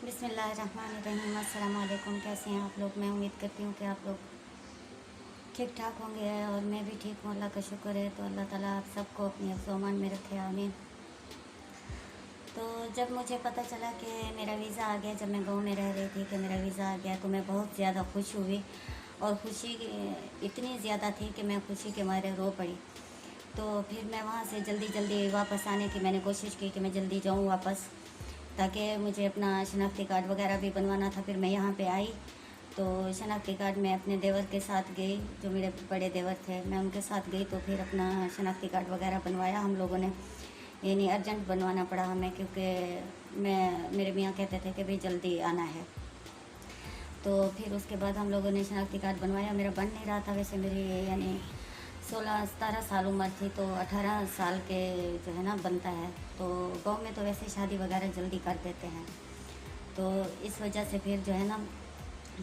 बिस्मिल्लाहिर्रहमानिर्रहीम। अस्सलाम वालेकुम। कैसे हैं आप लोग? मैं उम्मीद करती हूँ कि आप लोग ठीक ठाक होंगे और मैं भी ठीक हूँ। अल्लाह का शुक्र है। तो अल्लाह ताला आप सबको अपनी हिफ्ज़-ओ-अमान में रखे, आमीन। तो जब मुझे पता चला कि मेरा वीज़ा आ गया, जब मैं गाँव में रह रही थी कि मेरा वीज़ा आ गया, तो मैं बहुत ज़्यादा खुश हुई। और खुशी इतनी ज़्यादा थी कि मैं खुशी के मारे रो पड़ी। तो फिर मैं वहाँ से जल्दी जल्दी वापस आने की मैंने कोशिश की कि मैं जल्दी जाऊँ वापस, ताकि मुझे अपना शनाख्ती कार्ड वगैरह भी बनवाना था। फिर मैं यहाँ पे आई तो शनाख्ती कार्ड मैं अपने देवर के साथ गई, जो मेरे बड़े देवर थे, मैं उनके साथ गई। तो फिर अपना शनाख्ती कार्ड वगैरह बनवाया हम लोगों ने। यानी अर्जेंट बनवाना पड़ा हमें, क्योंकि मेरे मियाँ कहते थे कि भाई जल्दी आना है। तो फिर उसके बाद हम लोगों ने शनाख्ती कार्ड बनवाया। मेरा बन नहीं रहा था, वैसे मेरी यानी 16-17 साल उम्र थी, तो 18 साल के जो है ना बनता है। तो गांव में तो वैसे शादी वगैरह जल्दी कर देते हैं। तो इस वजह से फिर जो है ना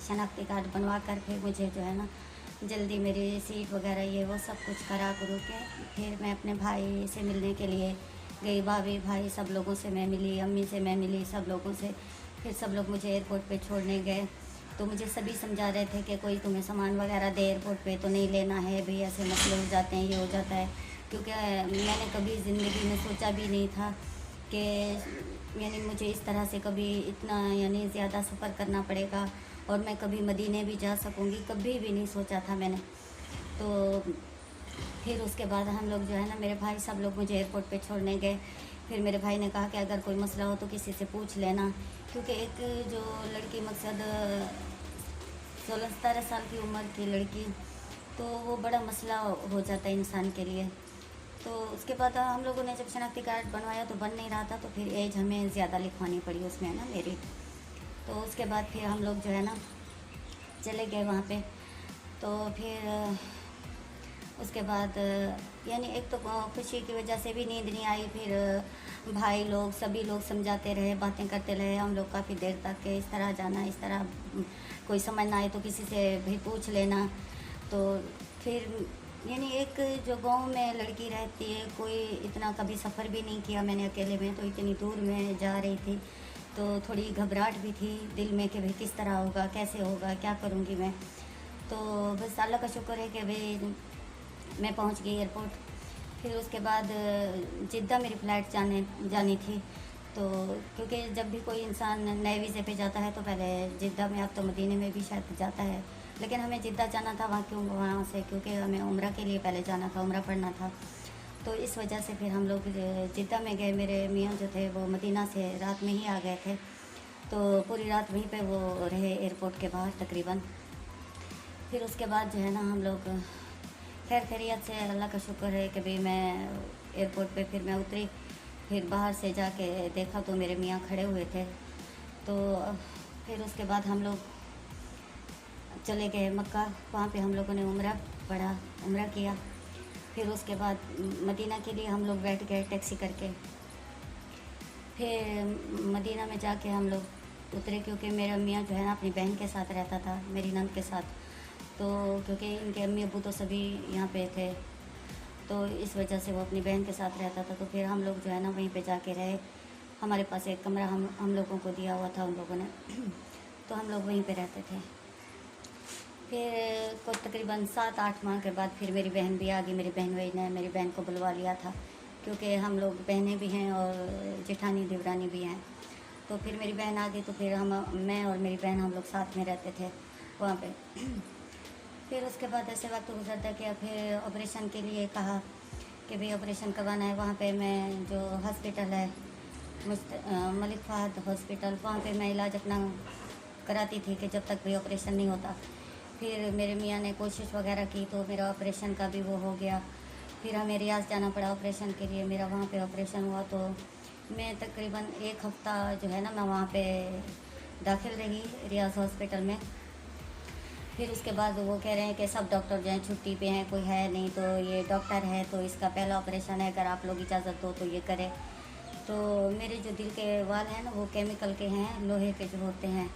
शनाख्ती कार्ड बनवा कर फिर मुझे जो है ना जल्दी मेरी सीट वगैरह ये वो सब कुछ करा करूँ के फिर मैं अपने भाई से मिलने के लिए गई। भाभी भाई सब लोगों से मैं मिली, अम्मी से मैं मिली, सब लोगों से। फिर सब लोग मुझे एयरपोर्ट पे छोड़ने गए। तो मुझे सभी समझा रहे थे कि कोई तुम्हें सामान वगैरह दे एयरपोर्ट पे तो नहीं लेना है भाई, ऐसे मसले हो जाते हैं, ये हो जाता है। क्योंकि मैंने कभी ज़िंदगी में सोचा भी नहीं था कि यानी मुझे इस तरह से कभी इतना यानी ज़्यादा सफ़र करना पड़ेगा और मैं कभी मदीने भी जा सकूँगी, कभी भी नहीं सोचा था मैंने। तो फिर उसके बाद हम लोग जो है ना मेरे भाई सब लोग मुझे एयरपोर्ट पे छोड़ने गए। फिर मेरे भाई ने कहा कि अगर कोई मसला हो तो किसी से पूछ लेना, क्योंकि एक जो लड़की मकसद 16-17 साल की उम्र की लड़की, तो वो बड़ा मसला हो जाता है इंसान के लिए। तो उसके बाद हम लोगों ने जब शनाख्ती कार्ड बनवाया तो बन नहीं रहा था, तो फिर एज हमें ज़्यादा लिखवानी पड़ी उसमें ना मेरी। तो उसके बाद फिर हम लोग जो है ना चले गए वहाँ पे। तो फिर उसके बाद यानी एक तो खुशी की वजह से भी नींद नहीं आई। फिर भाई लोग सभी लोग समझाते रहे, बातें करते रहे हम लोग काफ़ी देर तक कि इस तरह जाना, इस तरह कोई समझ ना आए तो किसी से भी पूछ लेना। तो फिर यानी एक जो गांव में लड़की रहती है, कोई इतना कभी सफ़र भी नहीं किया मैंने अकेले में, तो इतनी दूर में जा रही थी। तो थोड़ी घबराहट भी थी दिल में कि भाई किस तरह होगा, कैसे होगा, क्या करूँगी मैं। तो बस अल्लाह का शुक्र है कि भाई मैं पहुंच गई एयरपोर्ट। फिर उसके बाद जिद्दा मेरी फ़्लाइट जानी थी। तो क्योंकि जब भी कोई इंसान नए वीज़े पे जाता है तो पहले जिद्दा में, अब तो मदीने में भी शायद जाता है, लेकिन हमें जिद्दा जाना था वहाँ से, क्योंकि हमें उम्रा के लिए पहले जाना था, उम्रा पढ़ना था। तो इस वजह से फिर हम लोग जिद्दा में गए। मेरे मियाँ जो थे वो मदीना से रात में ही आ गए थे, तो पूरी रात वहीं पे वो रहे एयरपोर्ट के बाहर तकरीबन। फिर उसके बाद जो है ना हम लोग खैर खैरियत से, अल्लाह का शुक्र है कि भाई मैं एयरपोर्ट पे फिर मैं उतरी। फिर बाहर से जाके देखा तो मेरे मियाँ खड़े हुए थे। तो फिर उसके बाद हम लोग चले गए मक्का। वहाँ पे हम लोगों ने उम्रा पढ़ा, उम्रा किया। फिर उसके बाद मदीना के लिए हम लोग बैठ गए टैक्सी करके। फिर मदीना में जाके हम लोग उतरे, क्योंकि मेरा मियाँ जो है ना अपनी बहन के साथ रहता था, मेरी नंद के साथ। तो क्योंकि इनके अम्मी अब्बू तो सभी यहाँ पे थे, तो इस वजह से वो अपनी बहन के साथ रहता था। तो फिर हम लोग जो है ना वहीं पे जाके रहे। हमारे पास एक कमरा हम लोगों को दिया हुआ था उन लोगों ने तो हम लोग वहीं पे रहते थे। फिर को तकरीबन 7-8 माह के बाद फिर मेरी बहन भी आ गई। मेरी बहन वही ने मेरी बहन को बुलवा लिया था, क्योंकि हम लोग बहनें भी हैं और जेठानी देवरानी भी हैं। तो फिर मेरी बहन आ गई, तो फिर मैं और मेरी बहन हम लोग साथ में रहते थे वहाँ पे। फिर उसके बाद ऐसे वक्त गुजरता गया। फिर ऑपरेशन के लिए कहा कि भाई ऑपरेशन करवाना है। वहाँ पे मैं जो हॉस्पिटल है मलिक फ़हद हॉस्पिटल, वहाँ पे मैं इलाज अपना कराती थी कि जब तक भी ऑपरेशन नहीं होता। फिर मेरे मियाँ ने कोशिश वगैरह की तो मेरा ऑपरेशन का भी वो हो गया। फिर हमें रियाज़ जाना पड़ा ऑपरेशन के लिए। मेरा वहाँ पे ऑपरेशन हुआ तो मैं तकरीबन 1 हफ़्ता जो है ना मैं वहाँ पे दाखिल रही रियाज़ हॉस्पिटल में। फिर उसके बाद वो कह रहे हैं कि सब डॉक्टर जो हैं छुट्टी पे हैं, कोई है नहीं, तो ये डॉक्टर है तो इसका पहला ऑपरेशन है, अगर आप लोग इजाज़त दो तो ये करें। तो मेरे जो दिल के वाल हैं ना वो केमिकल के हैं, लोहे के जो होते हैं,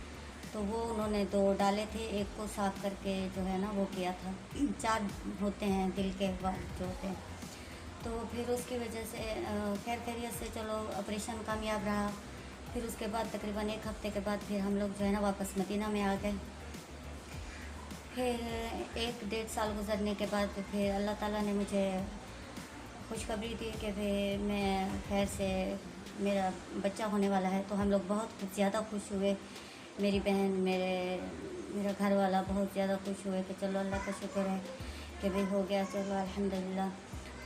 तो वो उन्होंने 2 डाले थे, एक को साफ़ करके जो है ना वो किया था 4 होते हैं दिल के वाल जो होते हैं। तो फिर उसकी वजह से खैर खैरियत से चलो ऑपरेशन कामयाब रहा। फिर उसके बाद तकरीबन 1 हफ़्ते के बाद फिर हम लोग जो है ना वापस मदीना में आ गए। फिर 1 डेढ़ साल गुज़रने के बाद फिर अल्लाह ताला ने मुझे खुशखबरी दी कि फिर मैं खैर से मेरा बच्चा होने वाला है। तो हम लोग बहुत ज़्यादा खुश हुए, मेरी बहन, मेरा घर वाला बहुत ज़्यादा खुश हुए कि चलो अल्लाह का शुक्र है कि भाई हो गया, चलो अल्हम्दुलिल्लाह।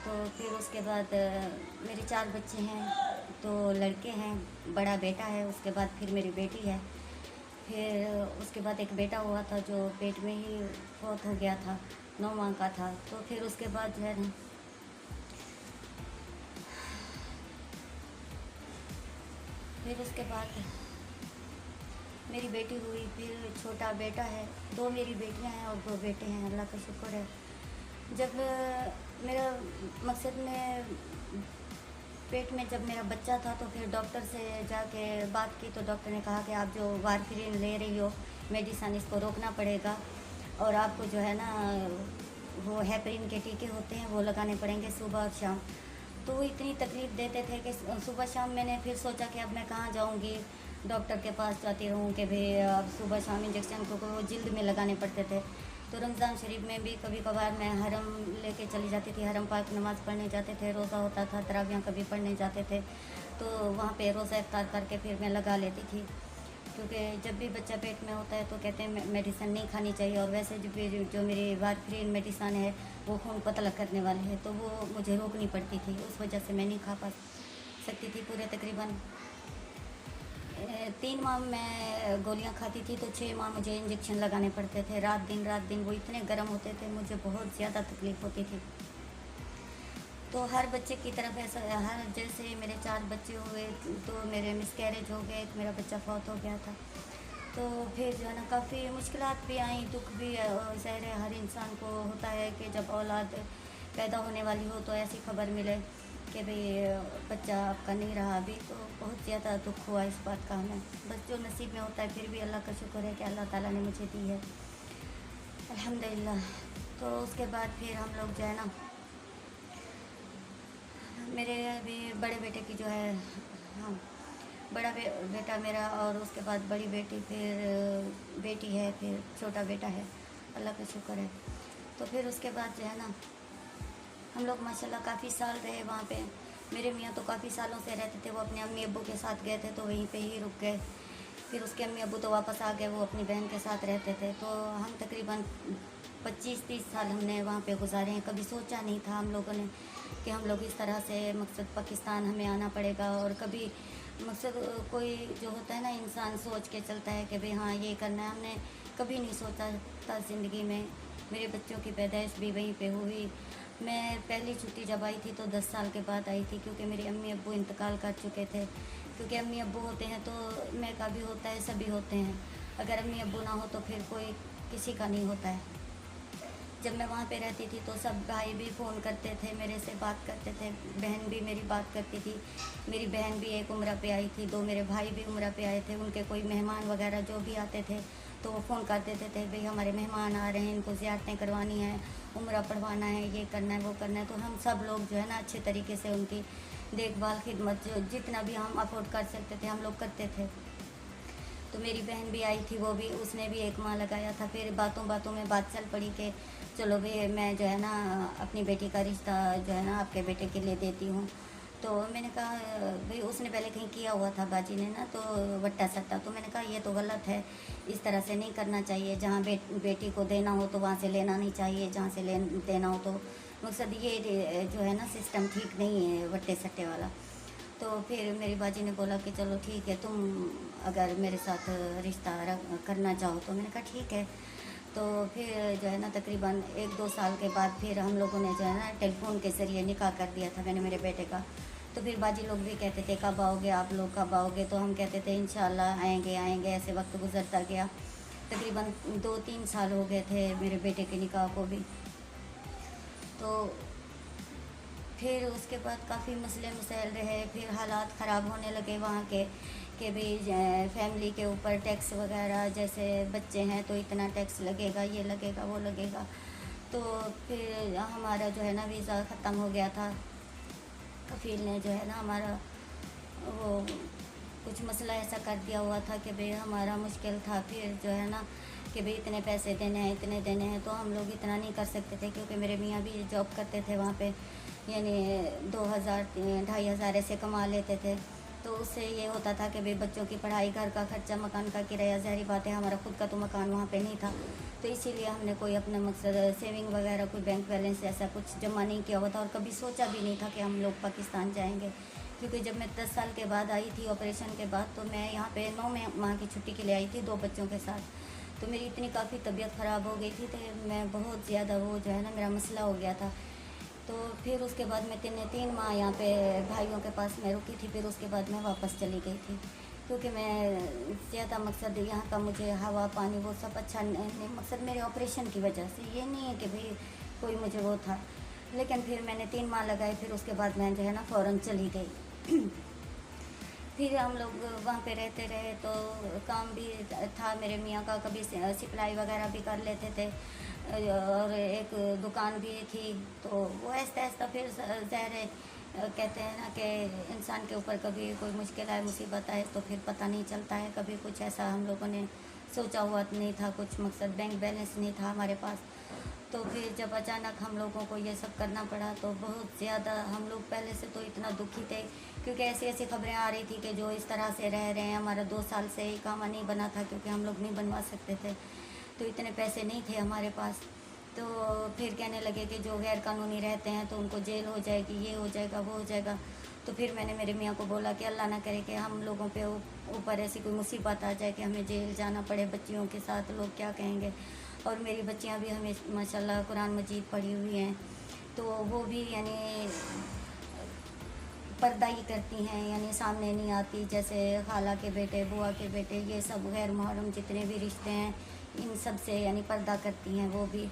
तो फिर उसके बाद मेरे 4 बच्चे हैं, 2 लड़के हैं, बड़ा बेटा है, उसके बाद फिर मेरी बेटी है, फिर उसके बाद एक बेटा हुआ था जो पेट में ही फौत हो गया था, 9 माह का था। तो फिर उसके बाद जो है ना फिर उसके बाद मेरी बेटी हुई, फिर छोटा बेटा है, 2 मेरी बेटियां हैं और 2 बेटे हैं, अल्लाह का शुक्र है। जब मेरा मकसद में पेट में जब मेरा बच्चा था तो फिर डॉक्टर से जाके बात की तो डॉक्टर ने कहा कि आप जो वारफरीन ले रही हो मेडिसन, इसको रोकना पड़ेगा और आपको जो है ना वो हेपरिन के टीके होते हैं वो लगाने पड़ेंगे सुबह और शाम। तो वो इतनी तकलीफ़ देते थे कि सुबह शाम मैंने फिर सोचा कि अब मैं कहाँ जाऊँगी, डॉक्टर के पास जाती रहूँ कि भाई अब सुबह शाम इंजेक्शन को वो जिल्द में लगाने पड़ते थे। तो रमज़ान शरीफ में भी कभी कभार मैं हरम लेके चली जाती थी, हरम पाक नमाज़ पढ़ने जाते थे, रोज़ा होता था, तरावियाँ कभी पढ़ने जाते थे, तो वहाँ पे रोज़ा इफ्तार करके फिर मैं लगा लेती थी। क्योंकि जब भी बच्चा पेट में होता है तो कहते हैं मेडिसिन नहीं खानी चाहिए, और वैसे जो मेरी वारफरीन मेडिसिन है वो खून पतला करने वाली है, तो वो मुझे रोकनी पड़ती थी, उस वजह से मैं नहीं खा पा सकती थी। पूरे तकरीबन 3 माह मैं गोलियां खाती थी, तो 6 माह मुझे इंजेक्शन लगाने पड़ते थे, रात दिन वो इतने गर्म होते थे, मुझे बहुत ज़्यादा तकलीफ़ होती थी। तो हर बच्चे की तरफ ऐसा, हर जैसे मेरे 4 बच्चे हुए तो मेरे मिसकैरेज हो गए, एक मेरा बच्चा फौत हो गया था। तो फिर जो है ना काफ़ी मुश्किलात भी आई, दुख भी ज़ाहिर है हर इंसान को होता है कि जब औलाद पैदा होने वाली हो तो ऐसी खबर मिले कि भाई बच्चा आपका नहीं रहा अभी, तो बहुत ज़्यादा दुख हुआ इस बात का हमें। बस जो नसीब में होता है, फिर भी अल्लाह का शुक्र है कि अल्लाह ताला ने मुझे दी है, अल्हम्दुलिल्लाह। तो उसके बाद फिर हम लोग जो है ना मेरे अभी बड़े बेटे की जो है, हाँ, बेटा मेरा, और उसके बाद बड़ी बेटी, फिर बेटी है, फिर छोटा बेटा है, अल्लाह का शुक्र है। तो फिर उसके बाद जो है ना हम लोग माशाल्लाह काफ़ी साल रहे वहाँ पे। मेरे मियाँ तो काफ़ी सालों से रहते थे, वो अपने अम्मी अब्बू के साथ गए थे तो वहीं पे ही रुक गए। फिर उसके अम्मी अब्बू तो वापस आ गए, वो अपनी बहन के साथ रहते थे। तो हम तकरीबन 25-30 साल हमने वहाँ पे गुजारे हैं। कभी सोचा नहीं था हम लोगों ने कि हम लोग इस तरह से मकसद पाकिस्तान हमें आना पड़ेगा, और कभी मकसद कोई जो होता है ना इंसान सोच के चलता है कि भाई हाँ ये करना है, हमने कभी नहीं सोचा था ज़िंदगी में। मेरे बच्चों की पैदाइश भी वहीं पे हुई। मैं पहली छुट्टी जब आई थी तो 10 साल के बाद आई थी, क्योंकि मेरे अम्मी अब्बू इंतकाल कर चुके थे। क्योंकि अम्मी अब्बू होते हैं तो मैं का भी होता है, सभी होते हैं। अगर अम्मी अब्बू ना हो तो फिर कोई किसी का नहीं होता है। जब मैं वहाँ पे रहती थी तो सब भाई भी फ़ोन करते थे, मेरे से बात करते थे, बहन भी मेरी बात करती थी। मेरी बहन भी एक उम्र पे आई थी, 2 मेरे भाई भी उम्र पे आए थे। उनके कोई मेहमान वगैरह जो भी आते थे तो वो फ़ोन कर देते थे, भाई हमारे मेहमान आ रहे हैं, इनको ज़ियारतें करवानी है, उम्रा पढ़वाना है, ये करना है, वो करना है। तो हम सब लोग जो है ना अच्छे तरीके से उनकी देखभाल, खिदमत जो जितना भी हम अफोर्ड कर सकते थे हम लोग करते थे। तो मेरी बहन भी आई थी, वो भी, उसने भी 1 माह लगाया था। फिर बातों बातों में बात चल पड़ी कि चलो भाई मैं जो है ना अपनी बेटी का रिश्ता जो है ना आपके बेटे के लिए देती हूँ। तो मैंने कहा भाई उसने पहले कहीं किया हुआ था बाजी ने ना, तो वट्टा सट्टा। तो मैंने कहा ये तो गलत है, इस तरह से नहीं करना चाहिए। जहाँ बेटी को देना हो तो वहाँ से लेना नहीं चाहिए, जहाँ से देना हो तो मकसद ये जो है ना सिस्टम ठीक नहीं है वट्टे सट्टे वाला। तो फिर मेरी बाजी ने बोला कि चलो ठीक है, तुम अगर मेरे साथ रिश्ता करना चाहो तो। मैंने कहा ठीक है। तो फिर जो है ना तकरीबन 1-2 साल के बाद फिर हम लोगों ने जो है ना टेलीफोन के ज़रिए निकाह कर दिया था मैंने मेरे बेटे का। तो फिर बाजी लोग भी कहते थे कब आओगे आप लोग, कब आओगे? तो हम कहते थे इंशाल्लाह आएंगे आएंगे। ऐसे वक्त गुजरता गया, तकरीबन 2-3 साल हो गए थे मेरे बेटे के निकाह को भी। तो फिर उसके बाद काफ़ी मसले मसाइल रहे, फिर हालात ख़राब होने लगे वहाँ के भी फैमिली के ऊपर टैक्स वगैरह, जैसे बच्चे हैं तो इतना टैक्स लगेगा, ये लगेगा, वो लगेगा। तो फिर हमारा जो है ना वीज़ा ख़त्म हो गया था। कफ़ील ने जो है ना हमारा वो कुछ मसला ऐसा कर दिया हुआ था कि भाई हमारा मुश्किल था, फिर जो है ना कि भाई इतने पैसे देने हैं, इतने देने हैं, तो हम लोग इतना नहीं कर सकते थे क्योंकि मेरे मियाँ भी जॉब करते थे वहाँ पे, यानी 2000 2500 ऐसे कमा लेते थे। तो उससे ये होता था कि भाई बच्चों की पढ़ाई, घर का खर्चा, मकान का किराया, ज़ाहिर बात है हमारा खुद का तो मकान वहाँ पे नहीं था, तो इसीलिए हमने कोई अपना मकसद सेविंग वगैरह, कोई बैंक बैलेंस ऐसा कुछ जमा नहीं किया हुआ था, और कभी सोचा भी नहीं था कि हम लोग पाकिस्तान जाएंगे। क्योंकि जब मैं 10 साल के बाद आई थी ऑपरेशन के बाद, तो मैं यहाँ पे 9 माह की छुट्टी के लिए आई थी 2 बच्चों के साथ। तो मेरी इतनी काफ़ी तबीयत ख़राब हो गई थी, तो मैं बहुत ज़्यादा वो जो है ना मेरा मसला हो गया था। तो फिर उसके बाद मैं 3 माह यहाँ पे भाइयों के पास मैं रुकी थी, फिर उसके बाद मैं वापस चली गई थी, क्योंकि मैं ज़्यादा मकसद यहाँ का मुझे हवा पानी वो सब अच्छा नहीं, मकसद मेरे ऑपरेशन की वजह से, ये नहीं है कि भाई कोई मुझे वो था। लेकिन फिर मैंने 3 माह लगाए, फिर उसके बाद मैं जो है ना फ़ौरन चली गई। फिर हम लोग वहाँ पे रहते रहे, तो काम भी था मेरे मियाँ का, कभी सिलाई वगैरह भी कर लेते थे, और एक दुकान भी थी। तो वो ऐसा ऐसा फिर ज़ाहिर है, कहते हैं ना कि इंसान के ऊपर कभी कोई मुश्किल आए, मुसीबत आए, तो फिर पता नहीं चलता है। कभी कुछ ऐसा हम लोगों ने सोचा हुआ नहीं था, कुछ मकसद बैंक बैलेंस नहीं था हमारे पास। तो फिर जब अचानक हम लोगों को ये सब करना पड़ा, तो बहुत ज़्यादा हम लोग पहले से तो इतना दुखी थे, क्योंकि ऐसी ऐसी खबरें आ रही थी कि जो इस तरह से रह रहे हैं। हमारा 2 साल से इकामा नहीं बना था, क्योंकि हम लोग नहीं बनवा सकते थे, तो इतने पैसे नहीं थे हमारे पास। तो फिर कहने लगे कि जो गैर कानूनी रहते हैं तो उनको जेल हो जाएगी, ये हो जाएगा, वो हो जाएगा। तो फिर मैंने मेरे मियाँ को बोला कि अल्लाह ना करे कि हम लोगों पे ऊपर ऐसी कोई मुसीबत आ जाए कि हमें जेल जाना पड़े बच्चियों के साथ, लोग क्या कहेंगे। और मेरी बच्चियाँ भी हमें माशाल्लाह कुरान मजीद पढ़ी हुई हैं, तो वो भी यानी पर्दा ही करती हैं, यानी सामने नहीं आती। जैसे खाला के बेटे, बुआ के बेटे, ये सब गैर मुहर्रम जितने भी रिश्ते हैं, इन सब से यानी पर्दा करती हैं वो भी।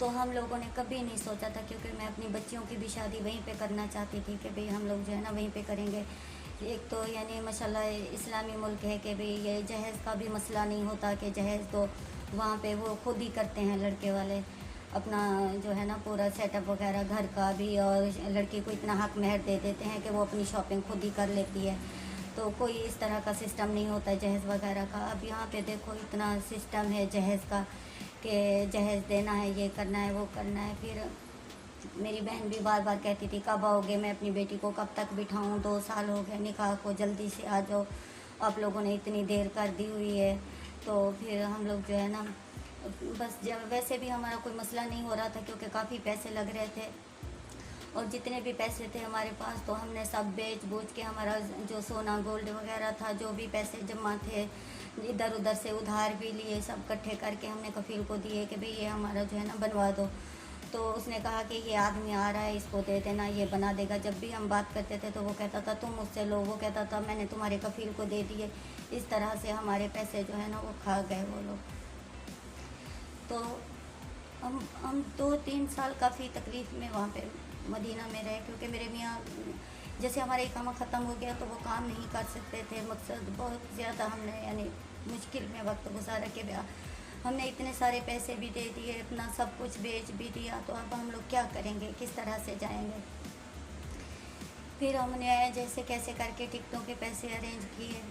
तो हम लोगों ने कभी नहीं सोचा था, क्योंकि मैं अपनी बच्चियों की भी शादी वहीं पे करना चाहती थी कि भाई हम लोग जो है ना वहीं पे करेंगे। एक तो यानी माशाल्लाह इस्लामी मुल्क है कि भाई ये जहेज़ का भी मसला नहीं होता, कि जहेज़ तो वहाँ पे वो खुद ही करते हैं लड़के वाले, अपना जो है ना पूरा सेटअप वगैरह घर का भी, और लड़की को इतना हक महर दे देते हैं कि वो अपनी शॉपिंग खुद ही कर लेती है। तो कोई इस तरह का सिस्टम नहीं होता है जहेज़ वगैरह का। अब यहाँ पे देखो इतना सिस्टम है जहेज़ का, कि जहेज़ देना है, ये करना है, वो करना है। फिर मेरी बहन भी बार बार कहती थी कब आओगे, मैं अपनी बेटी को कब तक बिठाऊं, 2 साल हो गए निकाह को, जल्दी से आ जाओ, आप लोगों ने इतनी देर कर दी हुई है। तो फिर हम लोग जो है ना बस, जब वैसे भी हमारा कोई मसला नहीं हो रहा था, क्योंकि काफ़ी पैसे लग रहे थे, और जितने भी पैसे थे हमारे पास तो हमने सब बेच बूझ के, हमारा जो सोना गोल्ड वगैरह था, जो भी पैसे जमा थे इधर उधर से उधार भी लिए, सब इकट्ठे करके हमने कफील को दिए कि भाई ये हमारा जो है ना बनवा दो। तो उसने कहा कि ये आदमी आ रहा है, इसको दे देना, ये बना देगा। जब भी हम बात करते थे तो वो कहता था तुम मुझसे लो, वो कहता था मैंने तुम्हारे कफील को दे दिए। इस तरह से हमारे पैसे जो है ना वो खा गए वो लोग। तो हम 2-3 साल काफ़ी तकलीफ़ में वहाँ पे मदीना में रहे, क्योंकि मेरे मियाँ जैसे हमारा इकामा ख़त्म हो गया तो वो काम नहीं कर सकते थे। मकसद बहुत ज़्यादा हमने यानी मुश्किल में वक्त गुजारा के हमने इतने सारे पैसे भी दे दिए, अपना सब कुछ बेच भी दिया, तो अब हम लोग क्या करेंगे, किस तरह से जाएंगे। फिर हमने जैसे कैसे करके टिकटों के पैसे अरेंज किए।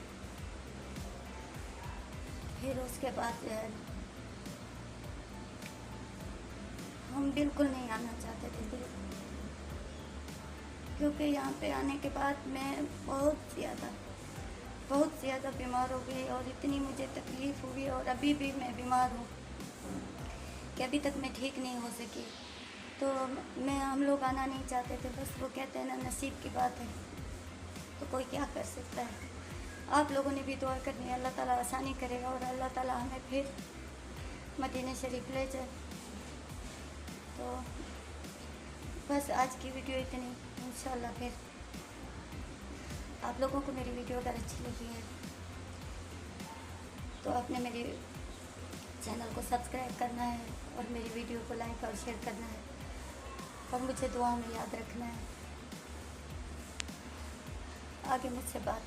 फिर उसके बाद हम बिल्कुल नहीं आना चाहते थे, बिल्कुल, क्योंकि यहाँ पे आने के बाद मैं बहुत ज़्यादा बीमार हो गई, और इतनी मुझे तकलीफ़ हुई, और अभी भी मैं बीमार हूँ कि अभी तक मैं ठीक नहीं हो सकी। तो हम लोग आना नहीं चाहते थे, बस वो कहते हैं ना नसीब की बात है, तो कोई क्या कर सकता है। आप लोगों ने भी दुआ करनी है, अल्लाह ताला आसानी करेगा, और अल्लाह ताला हमें फिर मदीना शरीफ ले जाए। तो बस आज की वीडियो इतनी, इंशाल्लाह फिर आप लोगों को मेरी वीडियो अगर अच्छी लगी है तो आपने मेरे चैनल को सब्सक्राइब करना है, और मेरी वीडियो को लाइक और शेयर करना है, और मुझे दुआ में याद रखना है। आगे मुझसे बात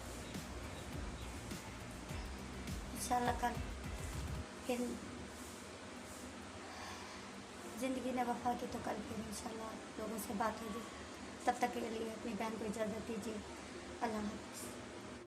इंशाल्लाह कल फिर, ज़िंदगी ने वफ़ा की तो कल फिर इंशाल्लाह लोगों से बात होगी। तब तक के लिए अपनी बहन को इजाज़त दीजिए। अल्लाह हाफ़िज़।